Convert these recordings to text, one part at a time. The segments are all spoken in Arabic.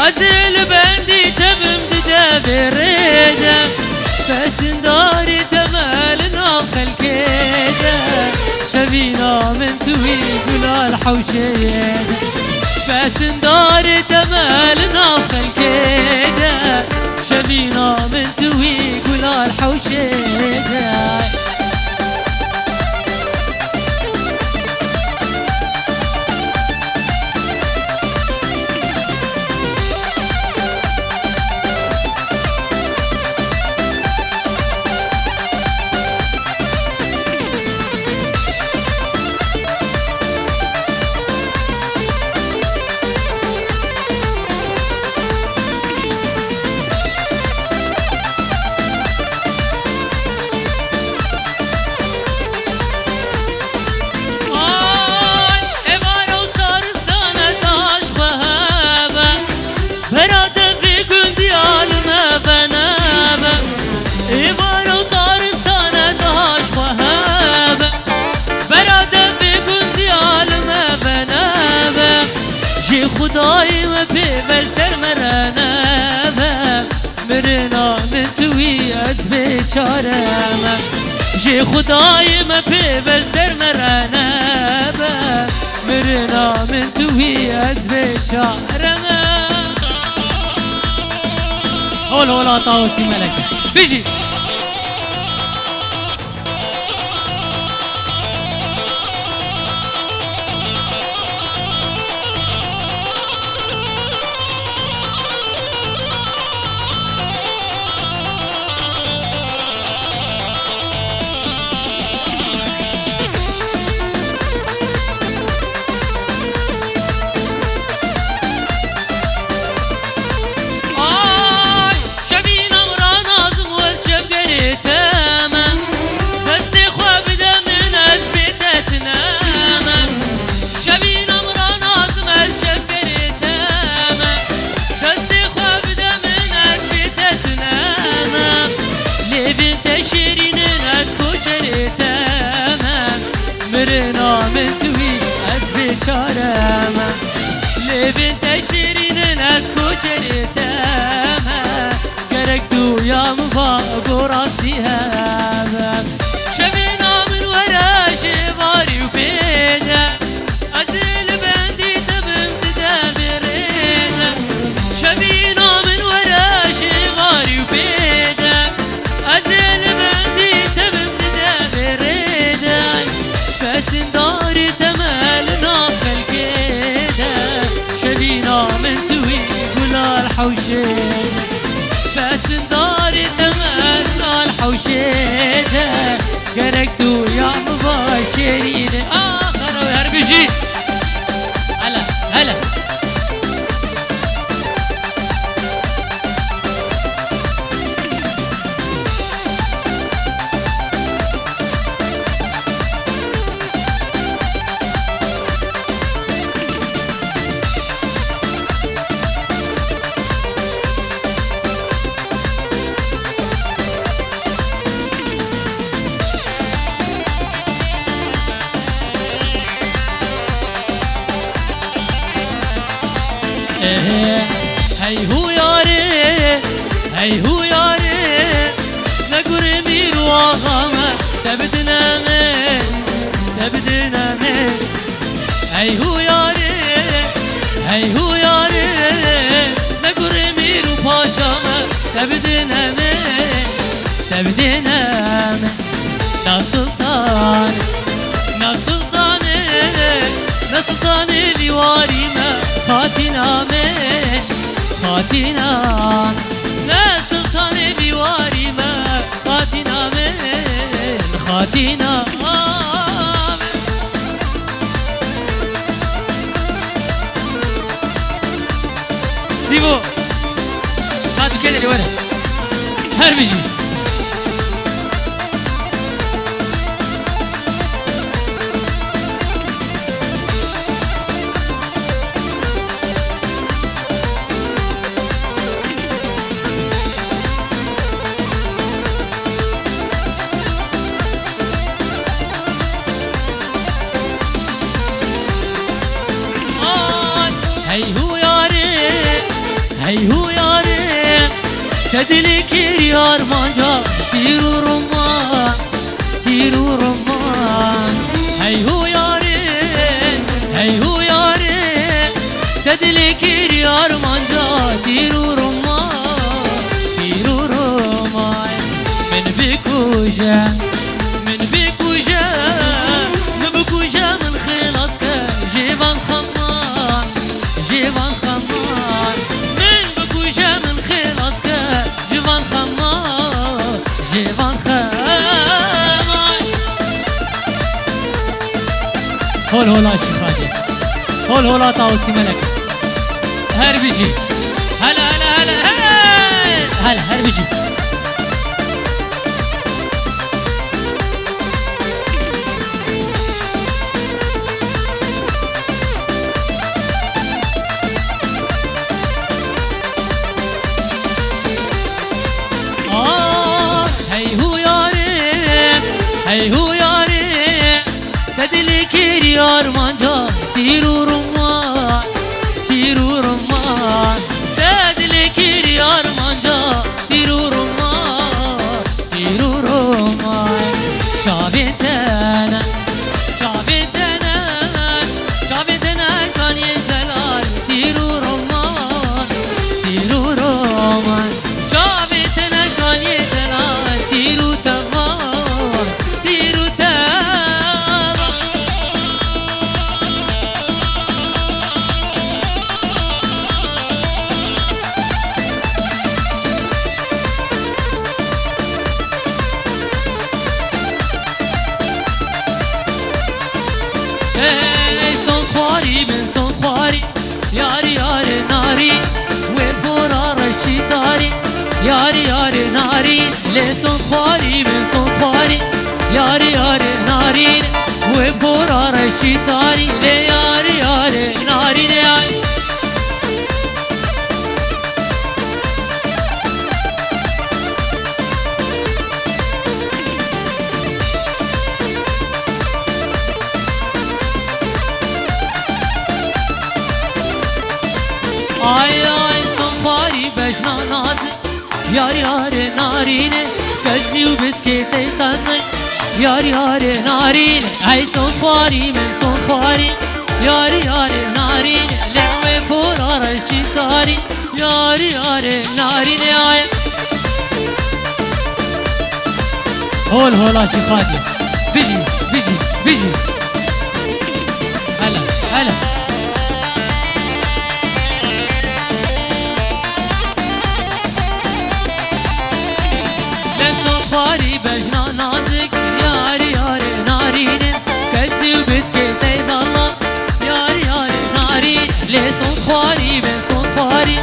أزل بندي تمم دابريدا بس نداري تمال ناقل كيدا شبينا من توي قلال حوشيدا بس نداري تمال ناقل كيدا شبينا من توي قلال حوشيدا خداي ما في بلتر مرنا مرنا من توي أدبي شارما جي خداي ما في بلتر مرنا مرنا من توي أدبي شارما هول هولا طاوسي ملكة بيجي مرنا من توي أزبي شارما لبن تشرين الناس كوشري تاما قرقتو يا مفا براسي هاما شبينا من ورا شباري وبيدا أزل بندي تبم تدابرينا شبينا من ورا شباري وبيدا أزل بندي تبم تدابرينا بس نداري تمال ناقل كيدا شبينا من توي قلال حوشيدا بس نداري تمال نال حوشيدا قرقتو يا مباشرين آخر وهربجي هلا هلا هاي هو ياري هاي هو ياري نقول مير واغامة تبدنا من هاي هو ياري هاي هو ياري نقول مير وباشامة تبدنا من نسلطان الواري ما خاتنا لا سلطان بواري ما خاتنا سيبو هاتو كده اللي ورا هربجي هو ياري تدلي كير مانجا تيرو رمان تيرو رمان هو ياري هو ياري تدلي كير مانجا تيرو رمان تيرو رمان من بكوجا من بكوجا نبكوجا من خلاصك جيبان خمان جيبان خمان من بكوجا من خلاصك جيبان خمان جيبان خمان هول هولا شفادي هول هولا طاوسي ملك هر بيجي هلا هلا هلا هلا هر بيجي هی هو یاری تدلی کیری آرمانجا تیرو رمان تیرو رمان تدلی کیری آرمانجا تیرو رمان تیرو رمان چاوی تنه چاوی تنه چاوی تنه کانی زلال تیرو رمان تیرو رمان چاوی تنه کانی زلال تیرو یاری یاری ناری و پورا رشی داری یاری یاری ناری لیسون خواری بنسون خواری یاری یاری ناری و پورا رشی داری یاری یاری ناری یاری آی آی سنباری بجنا نازی یار یار نارینه کزی و بسکیتی تنه یار یار نارینه ای سنباری من سنباری یار یار نارینه لعوه پورا رشی داری یار یار نارینه آی هول هولا شفادی بيجي بيجي بيجي هلا هلا خواری بجنا نازک یاری یاری نارینه کسی و بسکیتی دالا یاری یاری نارین لیسون خواری بنسون خواری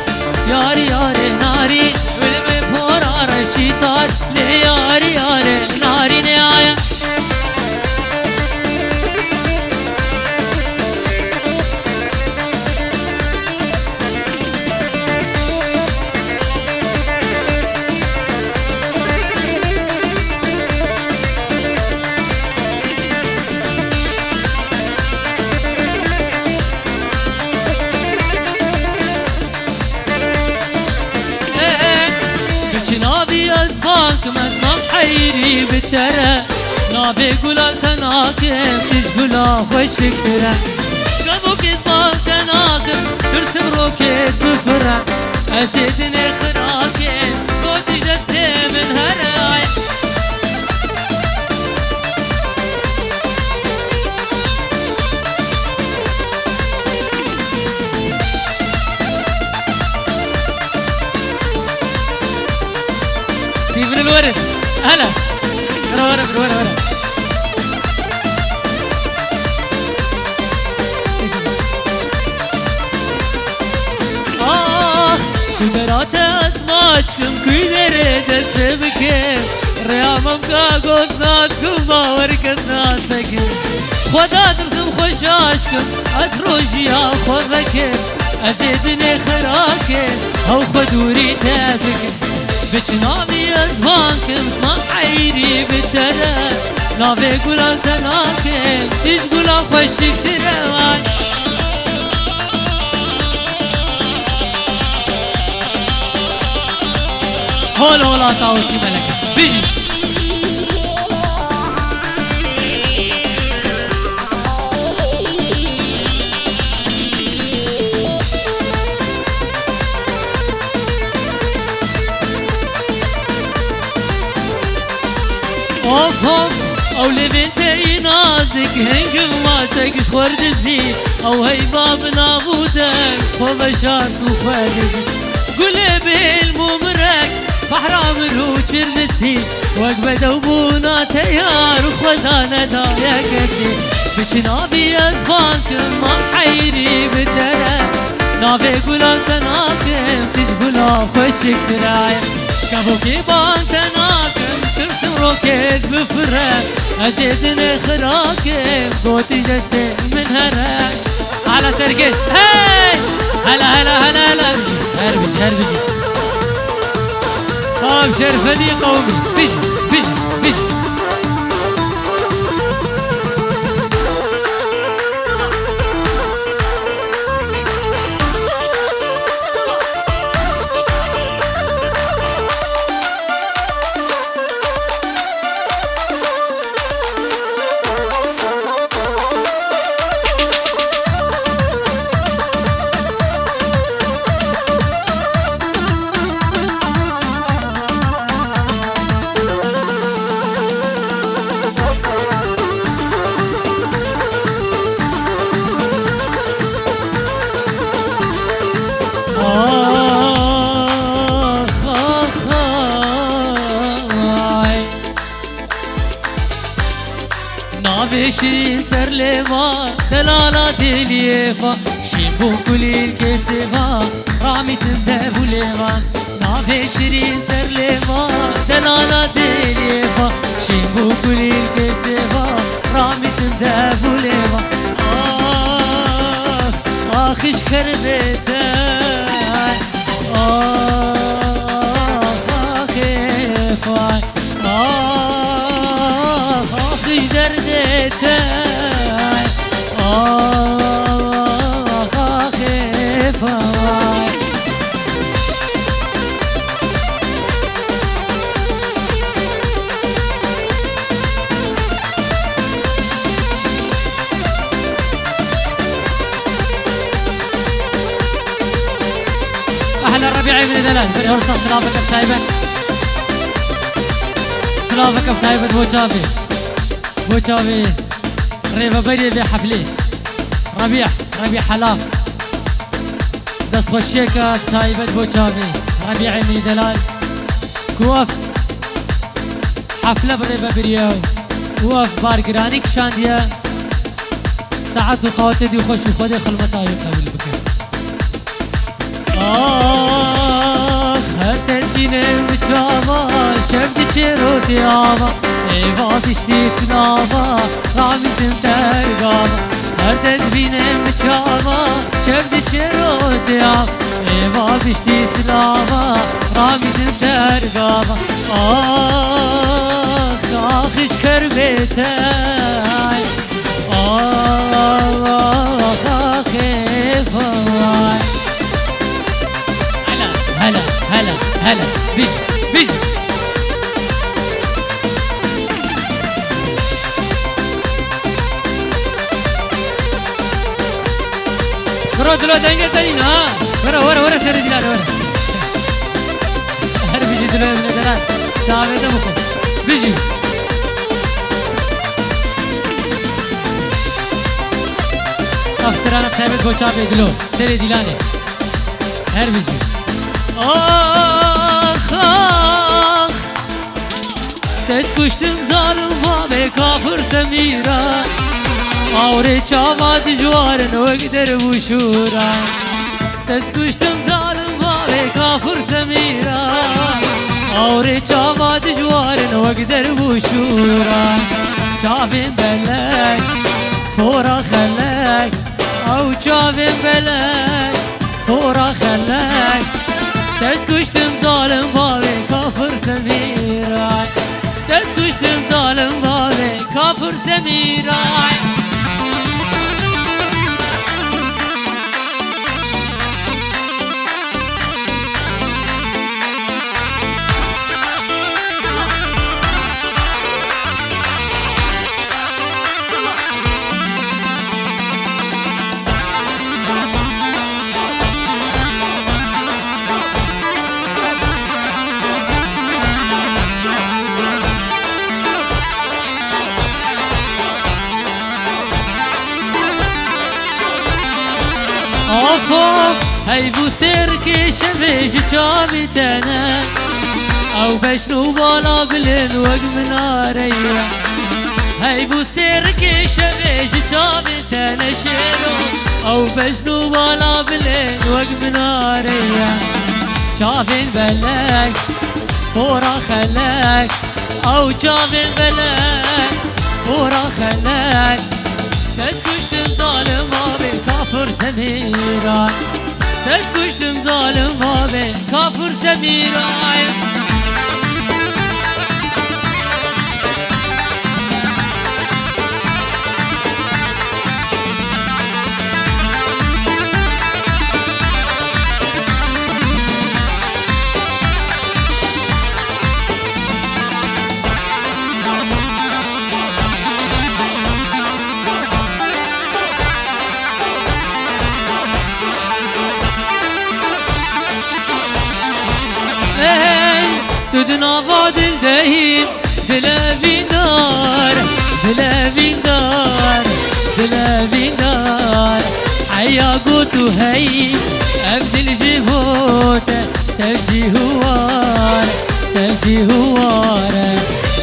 یاری یاری نارین ولمه پورا رشی دار لی یاری یاری نارینه آیا بانك مزمم حيري بالترى نابي قولا تناكم تشقولا خوشك ترى قبوك يطبال تناكم ترسم روكيت بفرع أزيدني خراكم قوتي جدتي من هراي من الورد هلا ورا ورا ورا كبرات أزماجكم كيدري دسبكم ريامم كاغوت ناسكم باورك ناسكم خدا ترسم خوشاشكم أتروجي أخذكم أزيدني خراكم أو خدوري تابكم بچنامی از بانکم ما حیری بتره ناوی گلال تناکم تیز گلا خوشک تره هول ولا طاوتي ملكة بيجي اوف اوف او لبنتي نازك هنگ ما تكش خورد الزي او هي باب نابودك وبشارت وخالد قولي بالممرك فحرام الروش النسي وقبة دوبونا تيار وخوتانا دايا كتي بچنابي ازبانك ما حيري بدرك نافي قولان تناكم تشبلا خوشك ترايا كابوكي بان تناكم ترسم روكيت بفرك ازيدني خراكم قوتي جستي من هرك على سرقش هاي هلا هلا هلا هلا هربج هربجي طاب شرفني قومي بيجي بيجي بيجي نابشين سر لما دلالة دليفا شيبو كلي الكسفا رامي سندبو لما نابشين سر لما دلالة دليفا شيبو كلي الكسفا رامي سندبو لما آخش كربتاي آخفاي آخش دردتاي آخفاي أحلى الربيعي من دلال فريورسا سلافك بتايبة سلافك بتايبة بوشافي بوشافي ريبا بري بحفلي ربيع حلاق دست خوشيكا تايبة بوشافي ربيعي من دلال كوف حفلة بريبا بريو كوف بارقراني كشانديا ساعات وخواتي دي وخوش وخودي خلمتا يقبل بكر هرتنجينم بچاوا شبدي چروتي آوا ايوا بشتي فناوا راميزم درگاوا هرتنجينم بچاوا شبدي چروتي آوا ايوا بشتي فناوا راميزم درگاوا آخش کربتاي آخفاي هلا هلا هلا بيجي بيجي ورا دلو دنگه تاني ها ورا سر دلال ورا هر بيجي دلو من دلال شاوه ده بكو بيجي افترانا بسايبت بوچا دلو سر دلانه هر بيجي آخ آخ تشکشتم ظالم و به کافر سمیرا آوره چاوا دجوارن وقدر وشورا تشکشتم ظالم و به کافر سمیرا آوره چاوا دجوارن وقدر وشورا چاوین بلک پورا خلک او چاوین بلک پورا خلک تسكشتم ظالم بابي كافر سميراي تسكشتم ظالم بابي كافر سميراي آفاق هی بوستر که شبش چاوی تنه او بشنو بالا بلن وق مناره هی بوستر که شبش چاوی تنه شیرو او بشنو بالا بلن وق مناره چاوین بلک فورا خلک او چاوین بلک فورا خلک تسكشتم ظالم بابي كافر سميراي تسكشتم ظالم بابي كافر سميراي تدنا فادل دهيم دلافين دار دلافين دار دلافين دار حيا قوتو هاي أبدل جبوت تجي هوار تجي هوار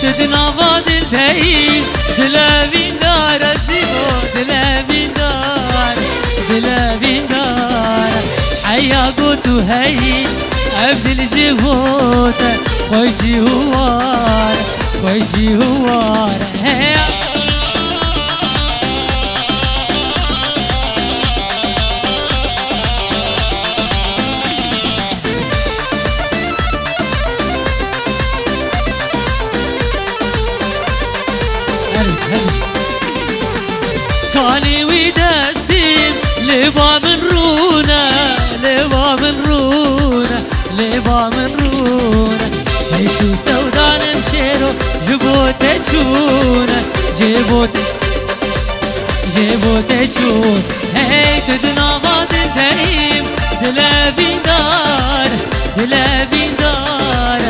تدنا فادل دهيم دلافين دار الزيبو دلافين دار دلافين دار حيا قوتو هاي أبدل جبوت خوشي هوار خوشي هوار كاني ويدسيم لبا من رونا لبا من رونا لبا من رونا هيشو سودان مشيرو جبوت تشون جبوت جبوت تشون هي تدنا فاضل دايم دلافين دار دلافين دار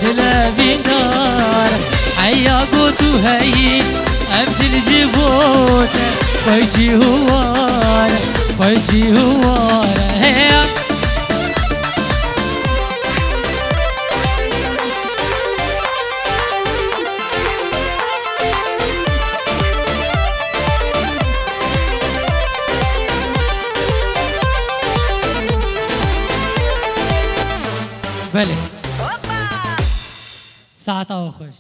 دلافين دار حيا قوتو هاي أبدل جبوت خوشي هوار خوشي هوار هي بله ساعت خوش